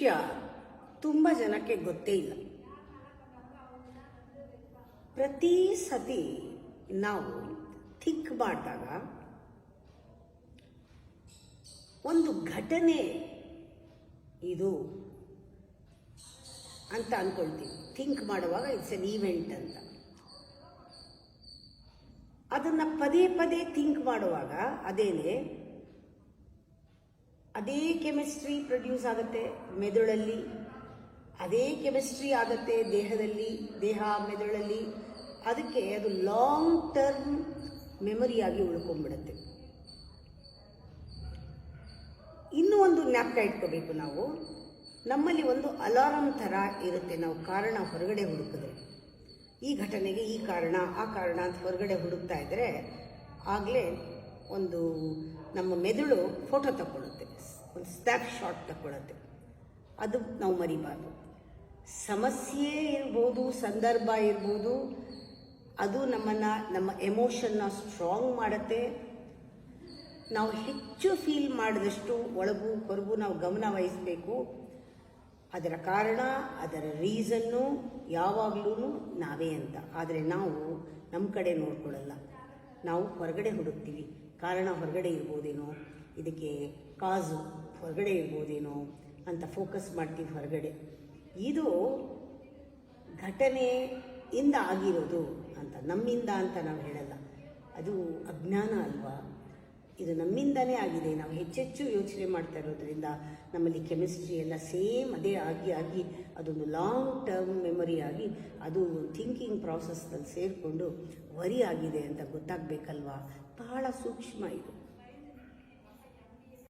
ವಿಷಯ ತುಂಬ ಜನಕ್ಕೆ ಗೊತ್ತೇ ಇಲ್ಲ. ಪ್ರತಿ ಸತಿ ನಾವು ಥಿಂಕ್ ಮಾಡಿದಾಗ ಒಂದು ಘಟನೆ ಇದು ಅಂತ ಅಂದ್ಕೊಳ್ತೀವಿ. ಥಿಂಕ್ ಮಾಡುವಾಗ ಇಟ್ಸ್ ಎನ್ ಈವೆಂಟ್ ಅಂತ. ಅದನ್ನು ಪದೇ ಪದೇ ಥಿಂಕ್ ಮಾಡುವಾಗ ಅದೇ ಕೆಮಿಸ್ಟ್ರಿ ಪ್ರೊಡ್ಯೂಸ್ ಆಗುತ್ತೆ ಮೆದುಳಲ್ಲಿ, ಅದೇ ಕೆಮಿಸ್ಟ್ರಿ ಆಗುತ್ತೆ ದೇಹ ಮೆದುಳಲ್ಲಿ. ಅದಕ್ಕೆ ಅದು ಲಾಂಗ್ ಟರ್ಮ್ ಮೆಮೊರಿಯಾಗಿ ಉಳ್ಕೊಂಡ್ಬಿಡುತ್ತೆ. ಇನ್ನೂ ಒಂದು ಜ್ಞಾಪಕ ಇಟ್ಕೋಬೇಕು ನಾವು. ನಮ್ಮಲ್ಲಿ ಒಂದು ಅಲಾರಂ ಥರ ಇರುತ್ತೆ. ನಾವು ಕಾರಣ ಹೊರಗಡೆ ಹುಡುಕಿದ್ರೆ, ಈ ಘಟನೆಗೆ ಈ ಕಾರಣ ಆ ಕಾರಣ ಅಂತ ಹೊರಗಡೆ ಹುಡುಕ್ತಾ ಇದ್ದರೆ ಆಗಲೇ ಒಂದು ನಮ್ಮ ಮೆದುಳು ಫೋಟೋ ತಗೊಳ್ಳುತ್ತೆ, ಒಂದು ಸ್ನ್ಯಾಪ್ ಶಾಟ್ ತಗೊಳ್ಳುತ್ತೆ. ಅದು ನಾವು ಮರಿಬಾರ್ದು. ಸಮಸ್ಯೆ ಇರ್ಬೋದು, ಸಂದರ್ಭ ಇರ್ಬೋದು, ಅದು ನಮ್ಮ ಎಮೋಷನ್ನ ಸ್ಟ್ರಾಂಗ್ ಮಾಡುತ್ತೆ. ನಾವು ಹೆಚ್ಚು ಫೀಲ್ ಮಾಡಿದಷ್ಟು ಒಳಗೂ ಹೊರಗೂ ನಾವು ಗಮನ ವಹಿಸಬೇಕು. ಅದರ ಕಾರಣ, ಅದರ ರೀಸನ್ನು ಯಾವಾಗಲೂ ನಾವೇ ಅಂತ. ಆದರೆ ನಾವು ನಮ್ಮ ಕಡೆ ನೋಡ್ಕೊಳ್ಳಲ್ಲ, ನಾವು ಹೊರಗಡೆ ಹುಡುಕ್ತೀವಿ. ಕಾರಣ ಹೊರಗಡೆ ಇರ್ಬೋದೇನೋ, ಇದಕ್ಕೆ ಕಾಸು ಹೊರಗಡೆ ಇರ್ಬೋದೇನೋ ಅಂತ ಫೋಕಸ್ ಮಾಡ್ತೀವಿ ಹೊರಗಡೆ. ಇದು ಘಟನೆಯಿಂದ ಆಗಿರೋದು ಅಂತ, ನಮ್ಮಿಂದ ಅಂತ ನಾವು ಹೇಳಲ್ಲ. ಅದು ಅಜ್ಞಾನ ಅಲ್ವಾ? ಇದು ನಮ್ಮಿಂದನೇ ಆಗಿದೆ. ನಾವು ಹೆಚ್ಚೆಚ್ಚು ಯೋಚನೆ ಮಾಡ್ತಾ ಇರೋದ್ರಿಂದ ನಮ್ಮಲ್ಲಿ ಕೆಮಿಸ್ಟ್ರಿ ಎಲ್ಲ ಸೇಮ್ ಅದೇ ಆಗಿ ಅದೊಂದು ಲಾಂಗ್ ಟರ್ಮ್ ಮೆಮೊರಿ ಆಗಿ ಅದು ಥಿಂಕಿಂಗ್ ಪ್ರಾಸೆಸ್ನಲ್ಲಿ ಸೇರಿಕೊಂಡು ವರಿ ಆಗಿದೆ ಅಂತ ಗೊತ್ತಾಗಬೇಕಲ್ವಾ? ಬಹಳ ಸೂಕ್ಷ್ಮ ಇದು.